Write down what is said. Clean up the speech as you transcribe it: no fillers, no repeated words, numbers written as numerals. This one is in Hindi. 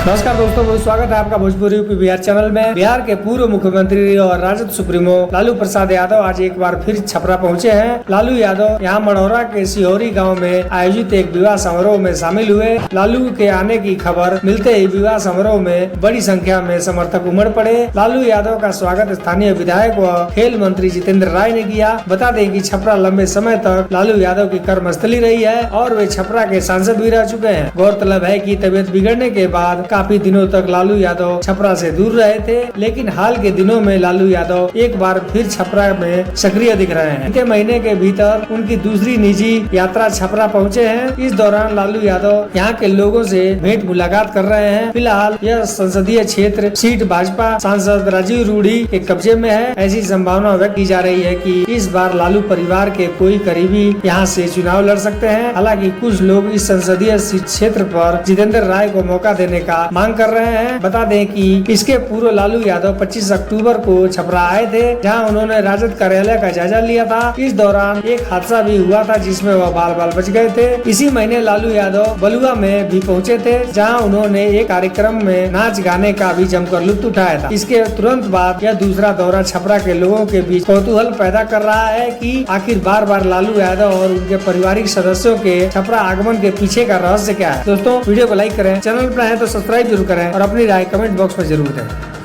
नमस्कार दोस्तों, बहुत स्वागत है आपका भोजपुरी यूपी बिहार चैनल में। बिहार के पूर्व मुख्यमंत्री और राजद सुप्रीमो लालू प्रसाद यादव आज एक बार फिर छपरा पहुंचे हैं। लालू यादव यहां मढ़ौरा के सिहोरी गांव में आयोजित एक विवाह समारोह में शामिल हुए। लालू के आने की खबर मिलते ही विवाह समारोह में बड़ी संख्या में समर्थक उमड़ पड़े। लालू यादव का स्वागत स्थानीय विधायक व खेल मंत्री जितेंद्र राय ने किया। बता दें कि छपरा लंबे समय तक लालू यादव की कर्मस्थली रही है और वे छपरा के सांसद भी रह चुके हैं। गौरतलब है कि तबियत बिगड़ने के बाद काफी दिनों तक लालू यादव छपरा से दूर रहे थे, लेकिन हाल के दिनों में लालू यादव एक बार फिर छपरा में सक्रिय दिख रहे हैं। बीते महीने के भीतर उनकी दूसरी निजी यात्रा छपरा पहुंचे हैं। इस दौरान लालू यादव यहाँ के लोगों से भेंट मुलाकात कर रहे हैं। फिलहाल यह संसदीय क्षेत्र सीट भाजपा सांसद राजीव रूढ़ी के कब्जे में है। ऐसी संभावना व्यक्त की जा रही है कि इस बार लालू परिवार के कोई करीबी यहाँ से चुनाव लड़ सकते हैं। हालांकि कुछ लोग इस संसदीय क्षेत्र पर जितेंद्र राय को मौका देने का मांग कर रहे हैं। बता दें कि इसके पूर्व लालू यादव 25 अक्टूबर को छपरा आए थे, जहां उन्होंने राजद कार्यालय का जायजा लिया था। इस दौरान एक हादसा भी हुआ था जिसमें वह बाल बाल बच गए थे। इसी महीने लालू यादव बलुआ में भी पहुंचे थे, जहां उन्होंने एक कार्यक्रम में नाच गाने का भी जमकर लुत्फ उठाया था। इसके तुरंत बाद यह दूसरा दौरा छपरा के लोगों के बीच कौतूहल पैदा कर रहा है कि आखिर बार बार लालू यादव और उनके पारिवारिक सदस्यों के छपरा आगमन के पीछे का रहस्य क्या है। दोस्तों, वीडियो को लाइक करें, चैनल पर है तो सब्सक्राइब जरूर करें और अपनी राय कमेंट बॉक्स में जरूर दें।